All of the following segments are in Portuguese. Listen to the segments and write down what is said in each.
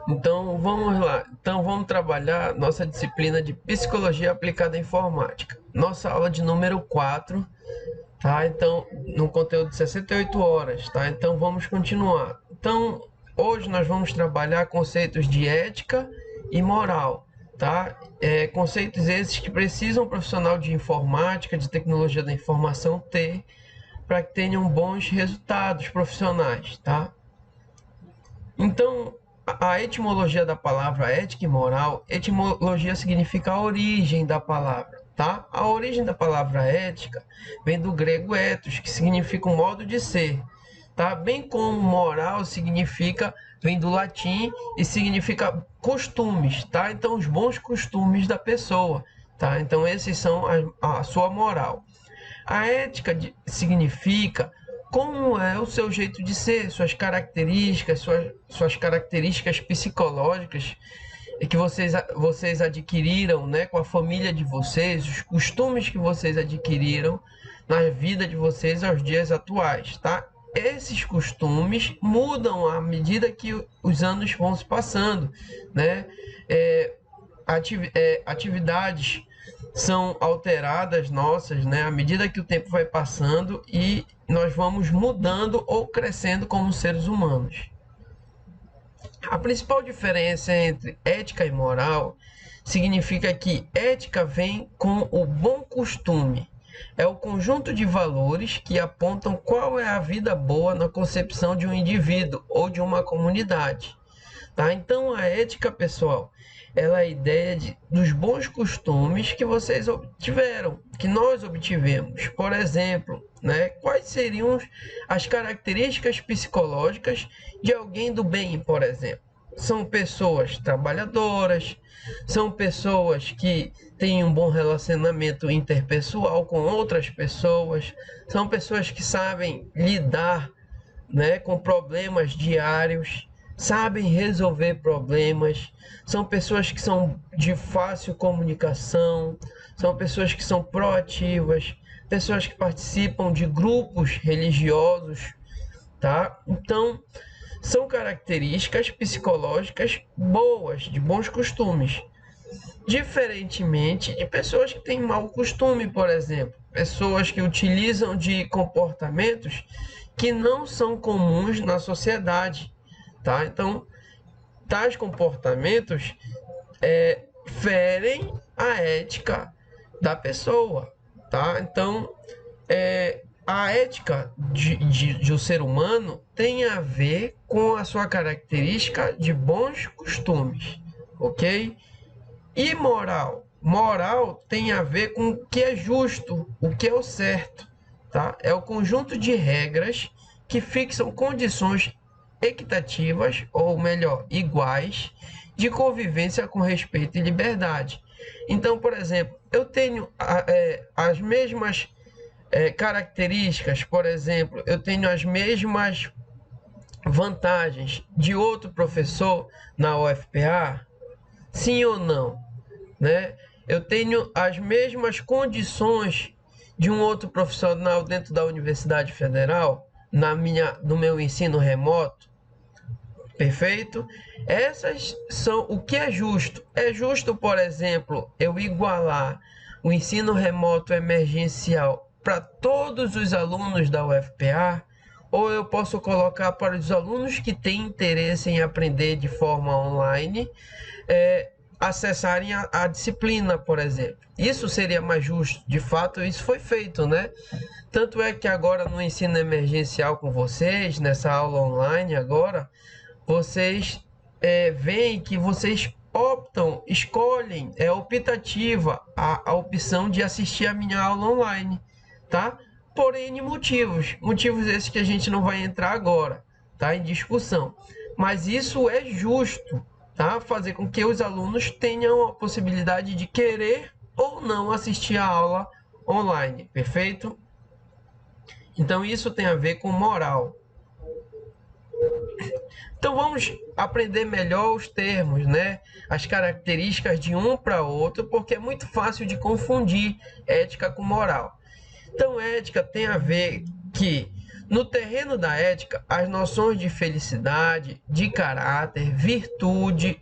Então vamos lá. Então vamos trabalhar nossa disciplina de Psicologia Aplicada à Informática. Nossa aula de número 4, tá? Então, no conteúdo de 68 horas, tá? Então vamos continuar. Então, hoje nós vamos trabalhar conceitos de ética e moral, tá? Conceitos esses que precisam um profissional de informática, de tecnologia da informação ter para que tenham bons resultados profissionais, tá? Então, a etimologia da palavra ética e moral, etimologia significa a origem da palavra, tá? A origem da palavra ética vem do grego ethos, que significa um modo de ser, tá? Bem como moral significa, vem do latim e significa costumes, tá? Então, os bons costumes da pessoa, tá? Então, esses são a sua moral. A ética significa como é o seu jeito de ser, suas características, suas características psicológicas que vocês adquiriram, né, com a família de vocês, os costumes que vocês adquiriram na vida de vocês aos dias atuais, tá? Esses costumes mudam à medida que os anos vão se passando, né? Atividades são alteradas nossas, né, à medida que o tempo vai passando e nós vamos mudando ou crescendo como seres humanos. A principal diferença entre ética e moral significa que ética vem com o bom costume. É o conjunto de valores que apontam qual é a vida boa na concepção de um indivíduo ou de uma comunidade. Tá? Então, a ética, pessoal, ela é a ideia dos bons costumes que vocês obtiveram, que nós obtivemos. Por exemplo, né, quais seriam as características psicológicas de alguém do bem, por exemplo? São pessoas trabalhadoras, são pessoas que têm um bom relacionamento interpessoal com outras pessoas, são pessoas que sabem lidar, né, com problemas diários, sabem resolver problemas, são pessoas que são de fácil comunicação, são pessoas que são proativas, pessoas que participam de grupos religiosos, tá? Então, são características psicológicas boas, de bons costumes. Diferentemente de pessoas que têm mau costume, por exemplo, pessoas que utilizam de comportamentos que não são comuns na sociedade, tá? Então, tais comportamentos ferem a ética da pessoa, tá? Então, a ética de um ser humano tem a ver com a sua característica de bons costumes, ok? E moral? Moral tem a ver com o que é justo, o que é o certo, tá? É o conjunto de regras que fixam condições equitativas, ou melhor, iguais, de convivência com respeito e liberdade. Então, por exemplo, eu tenho as mesmas características, por exemplo, eu tenho as mesmas vantagens de outro professor na UFPA? Sim ou não? Né? Eu tenho as mesmas condições de um outro profissional dentro da Universidade Federal no meu ensino remoto? Perfeito? Essas são o que é justo. É justo, por exemplo, eu igualar o ensino remoto emergencial para todos os alunos da UFPA, ou eu posso colocar para os alunos que têm interesse em aprender de forma online, acessarem a disciplina, por exemplo. Isso seria mais justo. De fato, isso foi feito, né? Tanto é que agora no ensino emergencial com vocês, nessa aula online agora, vocês veem que vocês escolhem, é optativa a opção de assistir a minha aula online, tá? Por N motivos esses que a gente não vai entrar agora, tá? Em discussão. Mas isso é justo, tá? Fazer com que os alunos tenham a possibilidade de querer ou não assistir a aula online, perfeito? Então isso tem a ver com moral. Então vamos aprender melhor os termos, né? As características de um para outro, porque é muito fácil de confundir ética com moral. Então ética tem a ver que No terreno da ética, as noções de felicidade, de caráter, virtude,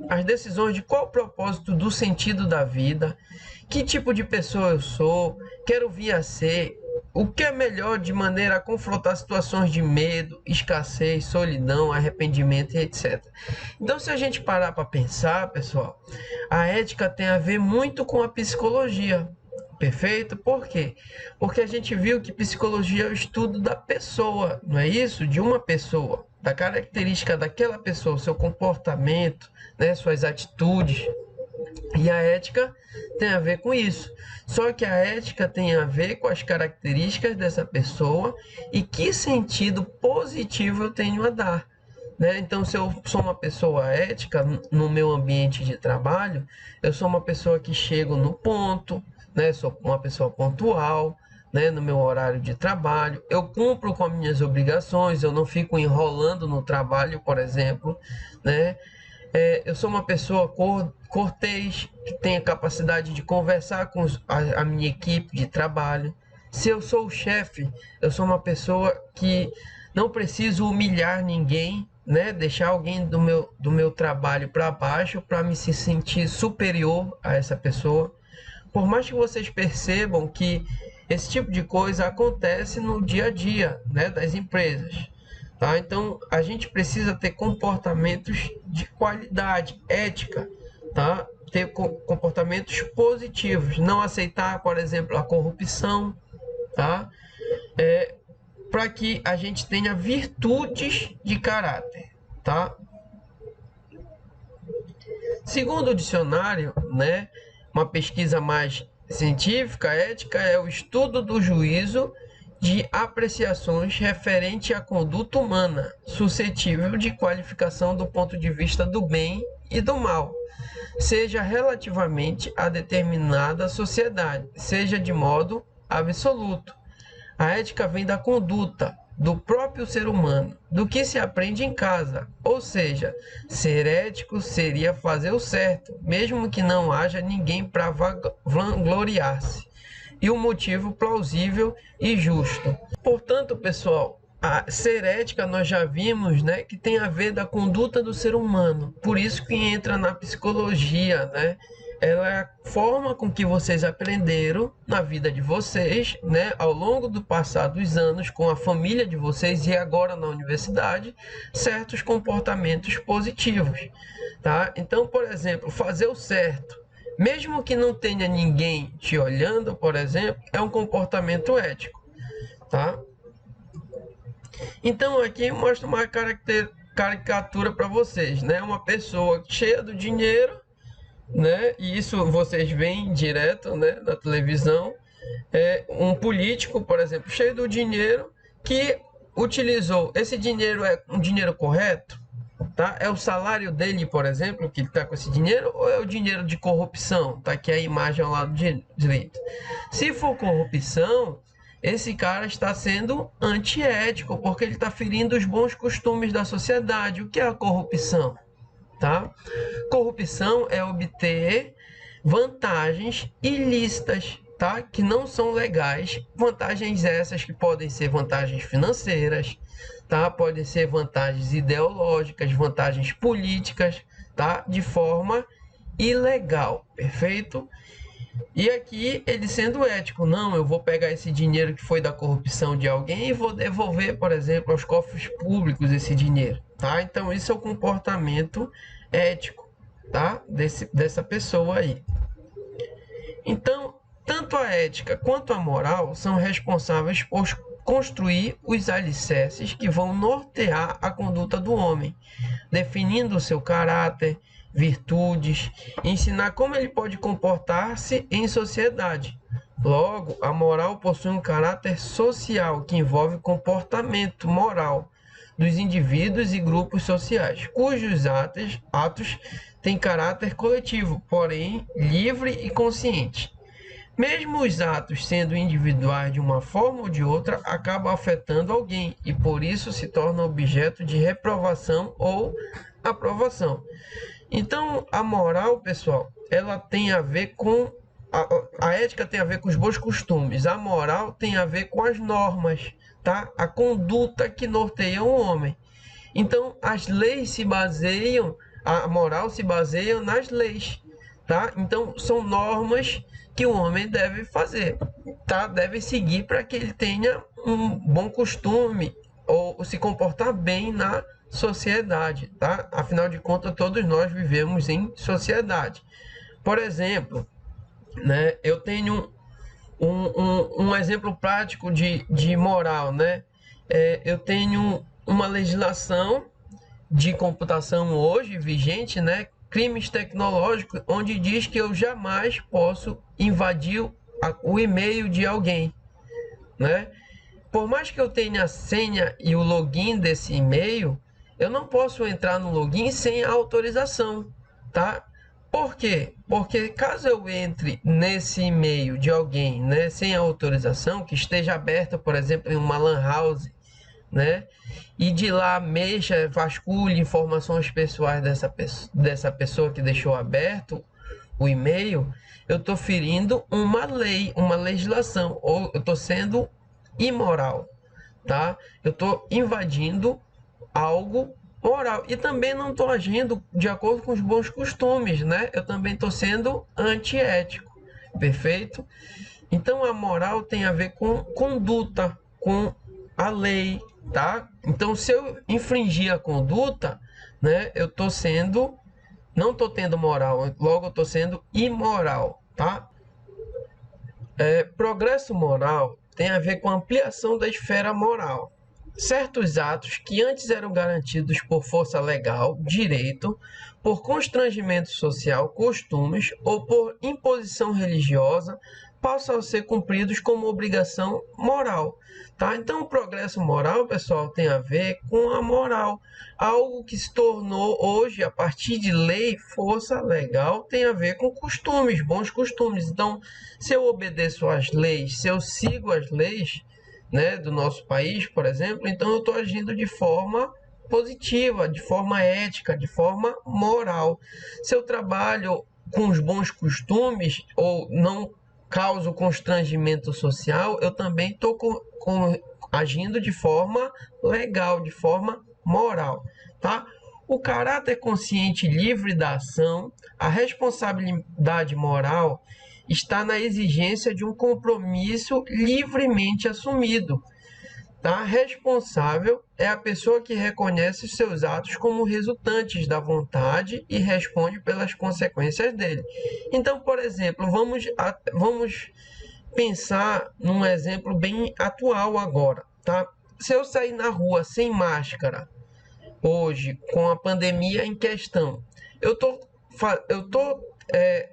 as decisões de qual o propósito do sentido da vida, que tipo de pessoa eu sou, quero vir a ser, o que é melhor de maneira a confrontar situações de medo, escassez, solidão, arrependimento e etc. Então, se a gente parar para pensar, pessoal, a ética tem a ver muito com a psicologia. Perfeito? Por quê? Porque a gente viu que psicologia é o estudo da pessoa, não é isso? De uma pessoa, da característica daquela pessoa, seu comportamento, né, suas atitudes. E a ética tem a ver com isso. Só que a ética tem a ver com as características dessa pessoa e que sentido positivo eu tenho a dar. Né? Então, se eu sou uma pessoa ética no meu ambiente de trabalho, eu sou uma pessoa que chego no ponto, né? Sou uma pessoa pontual, né? No meu horário de trabalho, eu cumpro com as minhas obrigações, eu não fico enrolando no trabalho, por exemplo, né? Eu sou uma pessoa cortês, que tem a capacidade de conversar com a minha equipe de trabalho. Se eu sou o chefe, eu sou uma pessoa que não preciso humilhar ninguém, né? Deixar alguém do meu trabalho para baixo para me se sentir superior a essa pessoa. Por mais que vocês percebam que esse tipo de coisa acontece no dia a dia, né, das empresas. Tá? Então, a gente precisa ter comportamentos de qualidade, ética, tá? Ter comportamentos positivos, não aceitar, por exemplo, a corrupção, tá? Para que a gente tenha virtudes de caráter, tá? Segundo o dicionário, né, uma pesquisa mais científica, ética é o estudo do juízo de apreciações referente à conduta humana, suscetível de qualificação do ponto de vista do bem e do mal, seja relativamente a determinada sociedade, seja de modo absoluto. A ética vem da conduta, do próprio ser humano, do que se aprende em casa. Ou seja, ser ético seria fazer o certo, mesmo que não haja ninguém para vangloriar-se. E um motivo plausível e justo. Portanto, pessoal, a ser ética nós já vimos, né, que tem a ver da conduta do ser humano. Por isso que entra na psicologia, né? Ela é a forma com que vocês aprenderam na vida de vocês, né, ao longo do passar dos anos com a família de vocês e agora na universidade, certos comportamentos positivos, tá? Então, por exemplo, fazer o certo, mesmo que não tenha ninguém te olhando, por exemplo, é um comportamento ético, tá? Então, aqui mostra uma caricatura para vocês, né? Uma pessoa cheia do dinheiro, né? E isso vocês veem direto, né, na televisão. Um político, por exemplo, cheio do dinheiro, que utilizou esse dinheiro, é um dinheiro correto, tá? É o salário dele, por exemplo, que ele está com esse dinheiro, ou é o dinheiro de corrupção? Tá aqui a imagem ao lado direito. Se for corrupção, esse cara está sendo antiético, porque ele está ferindo os bons costumes da sociedade. O que é a corrupção? Tá? Corrupção é obter vantagens ilícitas, tá? Que não são legais. Vantagens essas que podem ser vantagens financeiras, tá? Podem ser vantagens ideológicas, vantagens políticas, tá? De forma ilegal, perfeito? E aqui ele sendo ético, não, eu vou pegar esse dinheiro que foi da corrupção de alguém e vou devolver, por exemplo, aos cofres públicos esse dinheiro, tá? Então isso é o comportamento ético, tá? Dessa pessoa aí. Então, tanto a ética quanto a moral são responsáveis por construir os alicerces que vão nortear a conduta do homem, definindo o seu caráter, virtudes, ensinar como ele pode comportar-se em sociedade. Logo, a moral possui um caráter social que envolve comportamento moral dos indivíduos e grupos sociais, cujos atos têm caráter coletivo, porém livre e consciente. Mesmo os atos sendo individuais de uma forma ou de outra, acabam afetando alguém e por isso se tornam objeto de reprovação ou aprovação. Então, a moral, pessoal, ela tem a ver com a ética tem a ver com os bons costumes, a moral tem a ver com as normas, tá? A conduta que norteia o homem. Então, as leis se baseiam, a moral se baseia nas leis, tá? Então, são normas que o homem deve fazer, tá? Deve seguir para que ele tenha um bom costume ou se comportar bem na sociedade, tá? Afinal de contas, todos nós vivemos em sociedade. Por exemplo, né? Eu tenho um exemplo prático de moral, né? Eu tenho uma legislação de computação hoje vigente, né? Crimes tecnológicos, onde diz que eu jamais posso invadir o e-mail de alguém, né? Por mais que eu tenha a senha e o login desse e-mail, eu não posso entrar no login sem a autorização, tá? Por quê? Porque caso eu entre nesse e-mail de alguém, né, sem a autorização, que esteja aberto, por exemplo, em uma LAN house, né, e de lá mexa, vasculhe informações pessoais dessa pessoa que deixou aberto o e-mail, eu estou ferindo uma lei, uma legislação, ou eu estou sendo imoral, tá? Eu estou invadindo algo moral e também não estou agindo de acordo com os bons costumes, né? Eu também estou sendo antiético, perfeito? Então a moral tem a ver com conduta, com a lei, tá? Então se eu infringir a conduta, né? Eu estou sendo, não estou tendo moral, logo eu estou sendo imoral, tá? Progresso moral tem a ver com a ampliação da esfera moral. Certos atos que antes eram garantidos por força legal, direito, por constrangimento social, costumes ou por imposição religiosa, passam a ser cumpridos como obrigação moral. Tá? Então, o progresso moral, pessoal, tem a ver com a moral. Algo que se tornou hoje, a partir de lei, força legal, tem a ver com costumes, bons costumes. Então, se eu obedeço às leis, se eu sigo as leis, né, do nosso país, por exemplo, então eu estou agindo de forma positiva, de forma ética, de forma moral. Se eu trabalho com os bons costumes ou não causo constrangimento social, eu também estou agindo de forma legal, de forma moral, tá? O caráter consciente livre da ação, a responsabilidade moral está na exigência de um compromisso livremente assumido. Tá? Responsável é a pessoa que reconhece seus atos como resultantes da vontade e responde pelas consequências dele. Então, por exemplo, vamos pensar num exemplo bem atual agora. Tá? Se eu sair na rua sem máscara, hoje, com a pandemia em questão, eu tô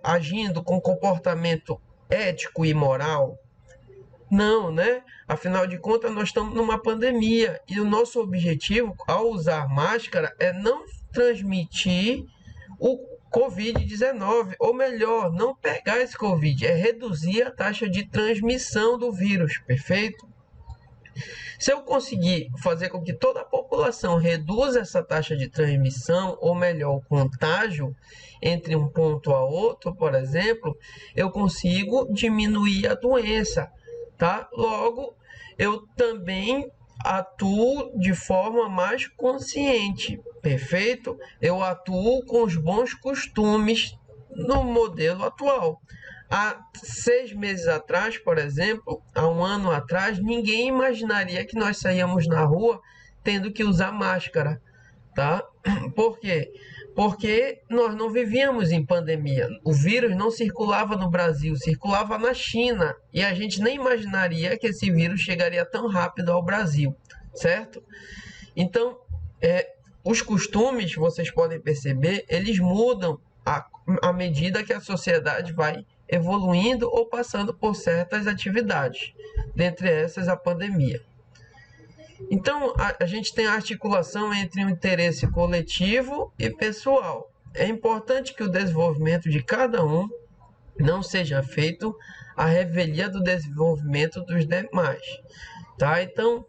agindo com comportamento ético e moral? Não, né? Afinal de contas, nós estamos numa pandemia e o nosso objetivo ao usar máscara é não transmitir o Covid-19, ou melhor, não pegar esse Covid, é reduzir a taxa de transmissão do vírus, perfeito? Se eu conseguir fazer com que toda a população reduza essa taxa de transmissão, ou melhor, o contágio entre um ponto a outro, por exemplo, eu consigo diminuir a doença, tá? Logo, eu também atuo de forma mais consciente, perfeito? Eu atuo com os bons costumes no modelo atual. Há 6 meses atrás, por exemplo, há um ano atrás, ninguém imaginaria que nós saíamos na rua tendo que usar máscara, tá? Por quê? Porque nós não vivíamos em pandemia. O vírus não circulava no Brasil, circulava na China. E a gente nem imaginaria que esse vírus chegaria tão rápido ao Brasil, certo? Então, os costumes, vocês podem perceber, eles mudam à medida que a sociedade vai evoluindo ou passando por certas atividades, dentre essas a pandemia. Então, a gente tem a articulação entre o interesse coletivo e pessoal. É importante que o desenvolvimento de cada um não seja feito à revelia do desenvolvimento dos demais. Tá? Então,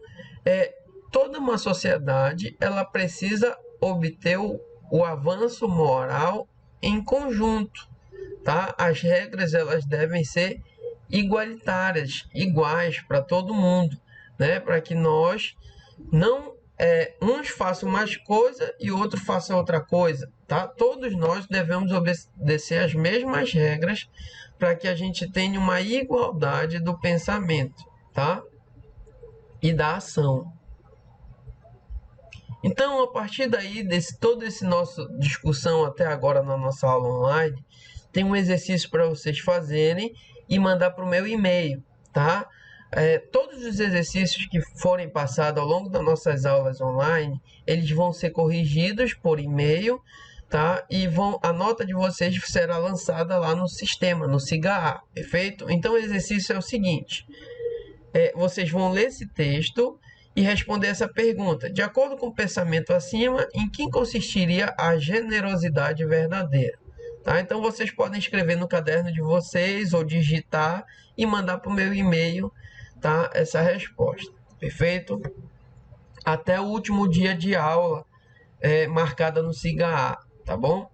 toda uma sociedade ela precisa obter o avanço moral em conjunto. Tá? As regras elas devem ser igualitárias, iguais para todo mundo, né? Para que nós não uns façam mais coisa e outro faça outra coisa, tá? Todos nós devemos obedecer as mesmas regras para que a gente tenha uma igualdade do pensamento, tá? E da ação. Então, a partir daí, toda essa nossa discussão até agora na nossa aula online, tem um exercício para vocês fazerem e mandar para o meu e-mail, tá? Todos os exercícios que forem passados ao longo das nossas aulas online, eles vão ser corrigidos por e-mail, tá? E a nota de vocês será lançada lá no sistema, no SIGA, perfeito? Então, o exercício é o seguinte: vocês vão ler esse texto e responder essa pergunta. De acordo com o pensamento acima, em que consistiria a generosidade verdadeira? Tá? Então, vocês podem escrever no caderno de vocês ou digitar e mandar para o meu e-mail, tá? Essa resposta. Perfeito? Até o último dia de aula marcada no SIGA, tá bom?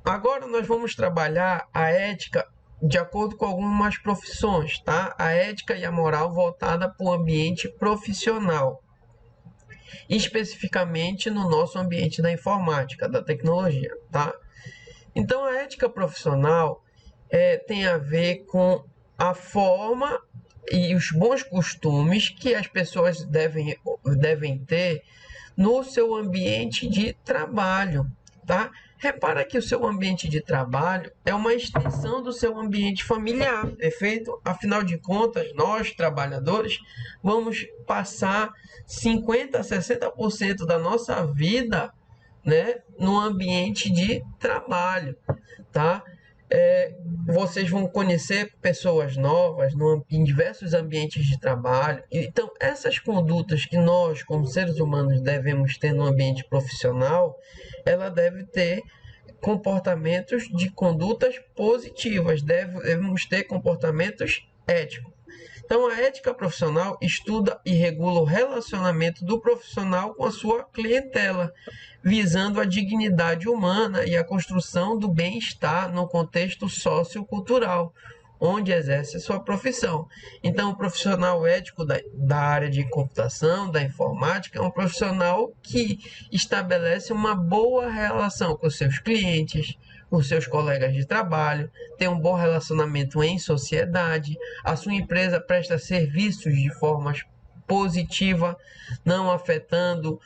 Agora nós vamos trabalhar a ética de acordo com algumas profissões, tá? A ética e a moral voltada para o ambiente profissional, especificamente no nosso ambiente da informática, da tecnologia, tá? Então, a ética profissional tem a ver com a forma e os bons costumes que as pessoas devem ter no seu ambiente de trabalho, tá? Repara que o seu ambiente de trabalho é uma extensão do seu ambiente familiar, perfeito? Afinal de contas, nós, trabalhadores, vamos passar 50% a 60% da nossa vida, né, no ambiente de trabalho, tá? Vocês vão conhecer pessoas novas em diversos ambientes de trabalho. Então, essas condutas que nós, como seres humanos, devemos ter no ambiente profissional, ela deve ter comportamentos de condutas positivas, devemos ter comportamentos éticos. Então, a ética profissional estuda e regula o relacionamento do profissional com a sua clientela, visando a dignidade humana e a construção do bem-estar no contexto sociocultural, onde exerce sua profissão. Então, o profissional ético da área de computação, da informática, é um profissional que estabelece uma boa relação com seus clientes, com seus colegas de trabalho, tem um bom relacionamento em sociedade, a sua empresa presta serviços de forma positiva, não afetando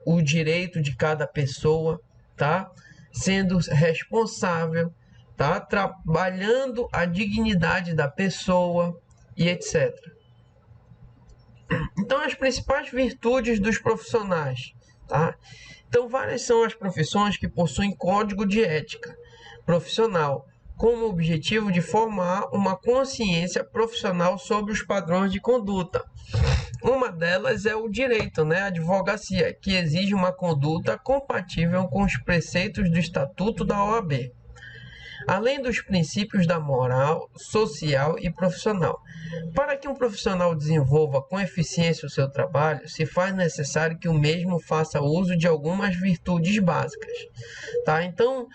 o direito de cada pessoa, tá? Sendo responsável, tá? Trabalhando a dignidade da pessoa e etc. Então, as principais virtudes dos profissionais, tá? Então, várias são as profissões que possuem código de ética profissional, com o objetivo de formar uma consciência profissional sobre os padrões de conduta. Uma delas é o direito, né? A advocacia, que exige uma conduta compatível com os preceitos do Estatuto da OAB, além dos princípios da moral, social e profissional. Para que um profissional desenvolva com eficiência o seu trabalho, se faz necessário que o mesmo faça uso de algumas virtudes básicas, tá? Então,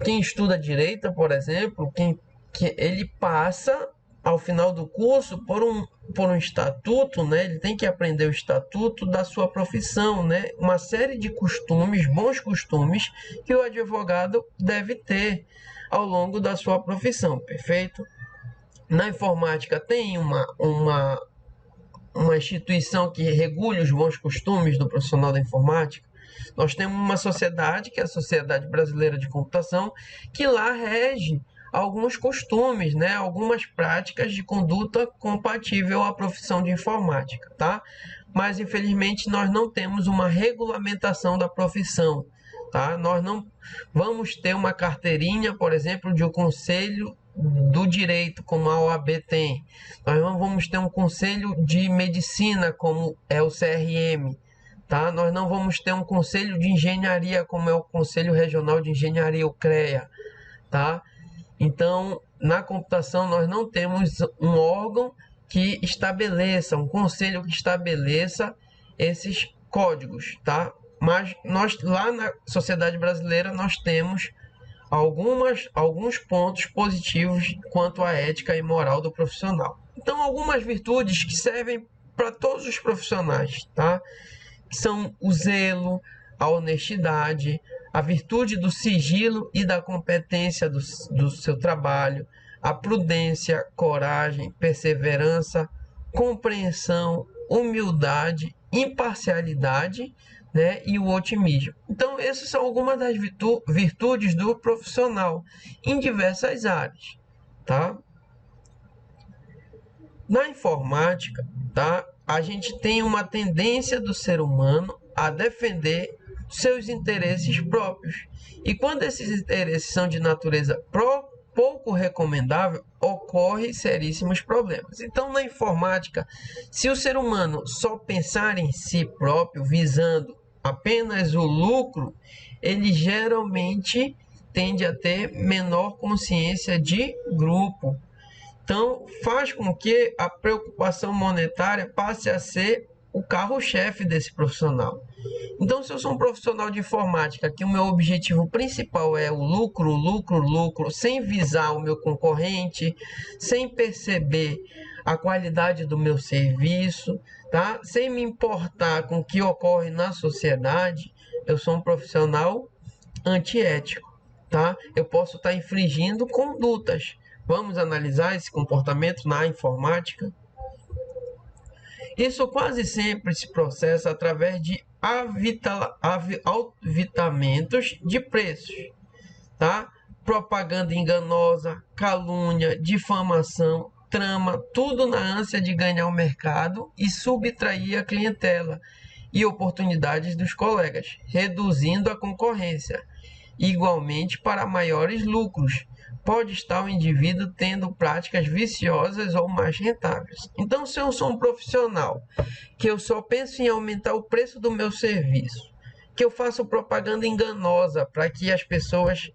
quem estuda direito, por exemplo, ele passa ao final do curso por um estatuto, né? Ele tem que aprender o estatuto da sua profissão, né? Uma série de costumes, bons costumes, que o advogado deve ter ao longo da sua profissão, perfeito? Na informática tem uma instituição que regule os bons costumes do profissional da informática. Nós temos uma sociedade, que é a Sociedade Brasileira de Computação, que lá rege alguns costumes, né, algumas práticas de conduta compatível à profissão de informática, tá? Mas, infelizmente, nós não temos uma regulamentação da profissão, tá? Nós não vamos ter uma carteirinha, por exemplo, de um conselho do direito, como a OAB tem. Nós não vamos ter um conselho de medicina, como é o CRM, tá? Nós não vamos ter um conselho de engenharia, como é o Conselho Regional de Engenharia, o CREA, tá? Então, na computação, nós não temos um órgão que estabeleça, um conselho que estabeleça esses códigos, tá? Mas nós, lá na sociedade brasileira, nós temos alguns pontos positivos quanto à ética e moral do profissional. Então, algumas virtudes que servem para todos os profissionais, tá? Que são o zelo, a honestidade, a virtude do sigilo e da competência do seu trabalho, a prudência, coragem, perseverança, compreensão, humildade, imparcialidade, né, e o otimismo. Então, essas são algumas das virtudes do profissional em diversas áreas, tá? Na informática, tá, a gente tem uma tendência do ser humano a defender seus interesses próprios. E quando esses interesses são de natureza pouco recomendável, ocorrem seríssimos problemas. Então, na informática, se o ser humano só pensar em si próprio, visando apenas o lucro, ele geralmente tende a ter menor consciência de grupo. Então, faz com que a preocupação monetária passe a ser o carro-chefe desse profissional. Então, se eu sou um profissional de informática, que o meu objetivo principal é o lucro, lucro, lucro, sem visar o meu concorrente, sem perceber a qualidade do meu serviço, tá? Sem me importar com o que ocorre na sociedade, eu sou um profissional antiético, tá? Eu posso estar infringindo condutas. Vamos analisar esse comportamento na informática? Isso quase sempre se processa através de aviltamentos de preços, tá? Propaganda enganosa, calúnia, difamação, trama, tudo na ânsia de ganhar o mercado e subtrair a clientela e oportunidades dos colegas, reduzindo a concorrência. Igualmente, para maiores lucros, pode estar o indivíduo tendo práticas viciosas ou mais rentáveis. Então, se eu sou um profissional que eu só penso em aumentar o preço do meu serviço, que eu faço propaganda enganosa para que as pessoas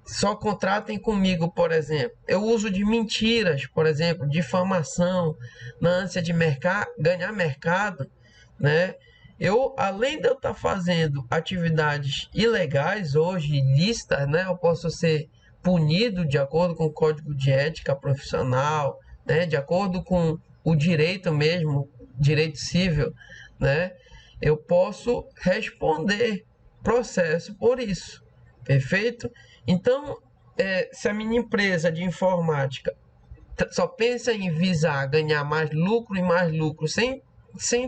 só contratem comigo, por exemplo, eu uso de mentiras, por exemplo, difamação, na ânsia de ganhar mercado, né? Além de eu estar fazendo atividades ilegais hoje, ilícitas, né? Eu posso ser punido de acordo com o Código de Ética Profissional, né? De acordo com o direito mesmo, direito civil, né? Eu posso responder processo por isso, perfeito? Então, se a minha empresa de informática só pensa em visar ganhar mais lucro, sem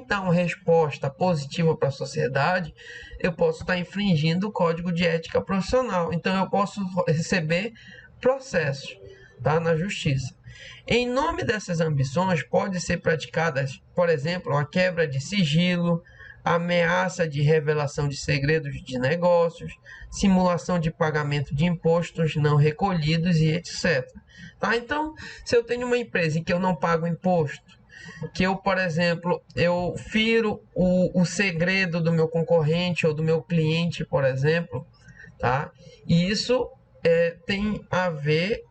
dar uma resposta positiva para a sociedade, eu posso estar infringindo o Código de Ética Profissional. Então, eu posso receber processos, tá, na justiça. Em nome dessas ambições, pode ser praticadas, por exemplo, a quebra de sigilo, ameaça de revelação de segredos de negócios, simulação de pagamento de impostos não recolhidos e etc. Tá? Então, se eu tenho uma empresa em que eu não pago imposto, que eu, por exemplo, eu firo o segredo do meu concorrente ou do meu cliente, por exemplo, tá? E isso tem a ver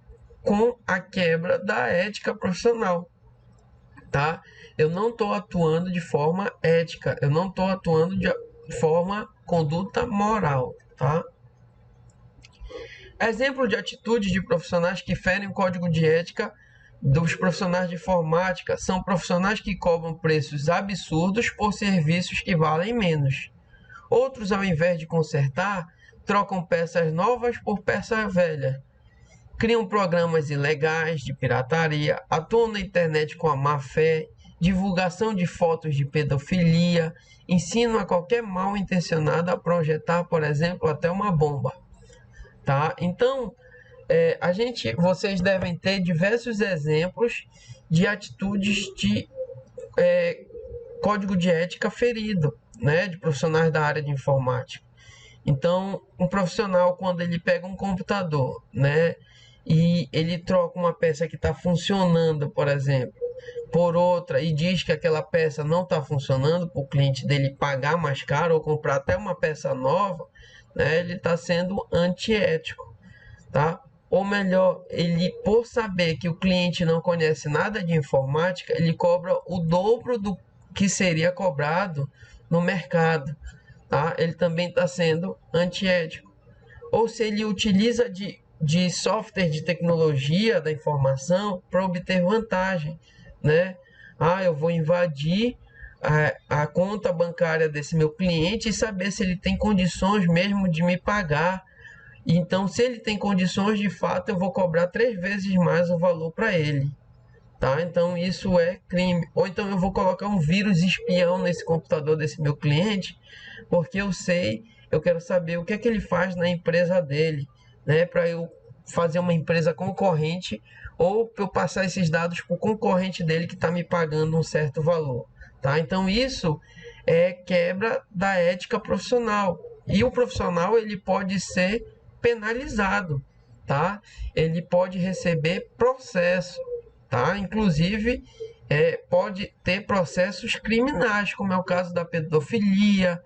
com a quebra da ética profissional, tá? Eu não estou atuando de forma ética, eu não estou atuando de forma conduta moral, tá? Exemplo de atitudes de profissionais que ferem o código de ética dos profissionais de informática são profissionais que cobram preços absurdos por serviços que valem menos. Outros, ao invés de consertar, trocam peças novas por peças velhas. Criam programas ilegais de pirataria, atuam na internet com a má-fé, divulgação de fotos de pedofilia, ensinam a qualquer mal intencionado a projetar, por exemplo, até uma bomba. Tá? Então, vocês devem ter diversos exemplos de atitudes de código de ética ferido, né, de profissionais da área de informática. Então, um profissional, quando ele pega um computador, né, e ele troca uma peça que está funcionando, por exemplo, por outra e diz que aquela peça não está funcionando para o cliente dele pagar mais caro ou comprar até uma peça nova, né, ele está sendo antiético, tá? Ou melhor, ele, por saber que o cliente não conhece nada de informática, ele cobra o dobro do que seria cobrado no mercado, tá? Ele também está sendo antiético. Ou se ele utiliza de de software de tecnologia da informação para obter vantagem, né? Eu vou invadir a conta bancária desse meu cliente e saber se ele tem condições mesmo de me pagar. Então, se ele tem condições, de fato, eu vou cobrar 3 vezes mais o valor para ele. Tá? Então, isso é crime. Ou então eu vou colocar um vírus espião nesse computador desse meu cliente, porque eu quero saber o que é que ele faz na empresa dele, né? Para eu fazer uma empresa concorrente ou para eu passar esses dados para o concorrente dele que está me pagando um certo valor. Tá? Então, isso é quebra da ética profissional. E o profissional ele pode ser penalizado, tá? Ele pode receber processo, tá? Inclusive, pode ter processos criminais, como é o caso da pedofilia,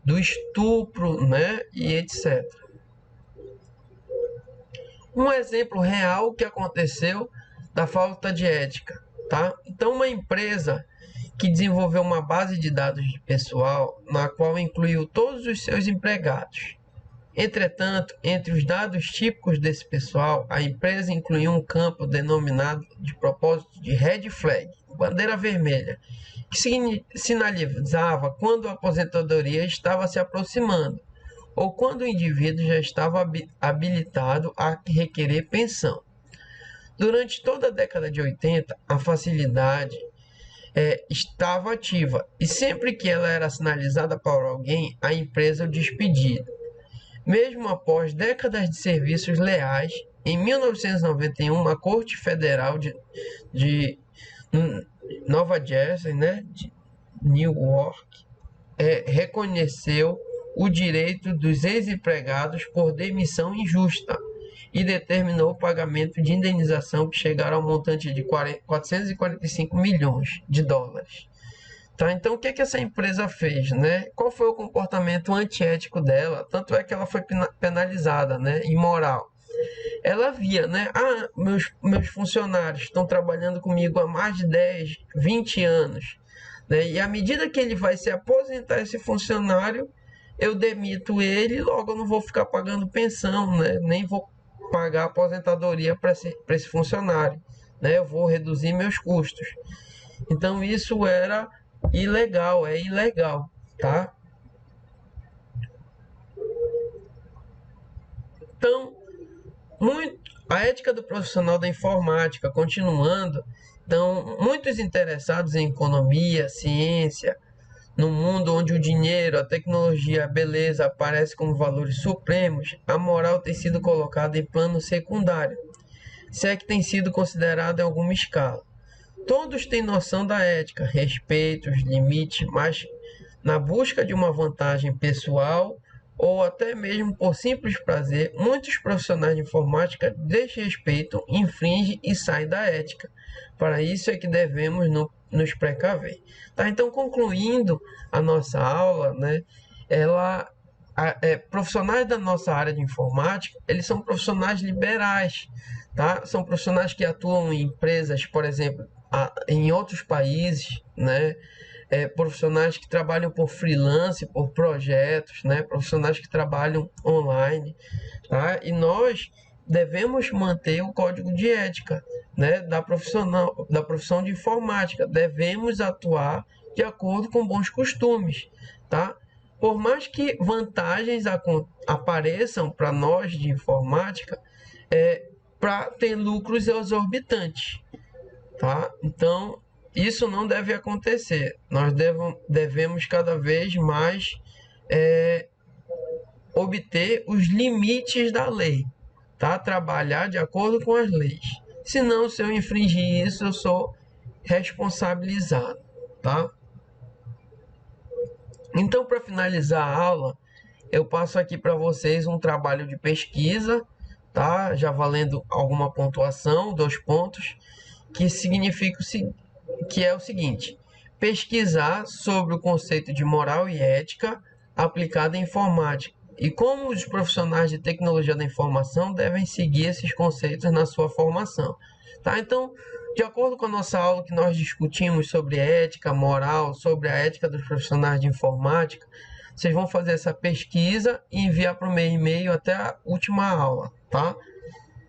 do estupro, né? E etc. Um exemplo real que aconteceu da falta de ética, tá? Então, uma empresa que desenvolveu uma base de dados de pessoal, na qual incluiu todos os seus empregados. Entretanto, entre os dados típicos desse pessoal, a empresa incluiu um campo denominado de propósito de red flag, bandeira vermelha, que sinalizava quando a aposentadoria estava se aproximando ou quando o indivíduo já estava habilitado a requerer pensão. Durante toda a década de 80, a facilidade estava ativa e sempre que ela era sinalizada por alguém, a empresa o despedia. Mesmo após décadas de serviços leais, em 1991, a Corte Federal de Nova Jersey, né, de Newark, reconheceu o direito dos ex-empregados por demissão injusta e determinou o pagamento de indenização que chegaram ao montante de 445 milhões de dólares. Tá, então, o que essa empresa fez, né? Qual foi o comportamento antiético dela? Tanto é que ela foi penalizada, né? Imoral. Ela via, né? Meus funcionários estão trabalhando comigo há mais de 10, 20 anos. Né? E à medida que ele vai se aposentar, esse funcionário, eu demito ele, logo eu não vou ficar pagando pensão, né? Nem vou pagar aposentadoria para esse funcionário. Né? Eu vou reduzir meus custos. Então, isso era ilegal, é ilegal, tá? Então, a ética do profissional da informática, continuando, então, muitos interessados em economia, ciência, no mundo onde o dinheiro, a tecnologia, a beleza aparecem como valores supremos, a moral tem sido colocada em plano secundário, se é que tem sido considerada em alguma escala. Todos têm noção da ética, respeito os limites, mas na busca de uma vantagem pessoal ou até mesmo por simples prazer, muitos profissionais de informática desrespeitam, infringem e saem da ética. Para isso é que devemos nos precaver. Tá? Então, concluindo a nossa aula, né, profissionais da nossa área de informática, eles são profissionais liberais, tá? São profissionais que atuam em empresas, por exemplo, em outros países, né? Profissionais que trabalham por freelance, por projetos, né? Profissionais que trabalham online, tá? E nós devemos manter o código de ética, né? Da profissão de informática. Devemos atuar de acordo com bons costumes, tá? Por mais que vantagens apareçam para nós de informática, para ter lucros exorbitantes, tá? Então, isso não deve acontecer. Nós devemos cada vez mais obter os limites da lei, tá? Trabalhar de acordo com as leis. Senão, se eu infringir isso, eu sou responsabilizado, tá? Então, para finalizar a aula, eu passo aqui para vocês um trabalho de pesquisa, tá? Já valendo alguma pontuação, 2 pontos, que significa que é o seguinte: pesquisar sobre o conceito de moral e ética aplicada em informática e como os profissionais de tecnologia da informação devem seguir esses conceitos na sua formação. Tá? Então, de acordo com a nossa aula que nós discutimos sobre ética, moral, sobre a ética dos profissionais de informática, vocês vão fazer essa pesquisa e enviar para o meu e-mail até a última aula, tá?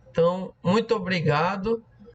Então, muito obrigado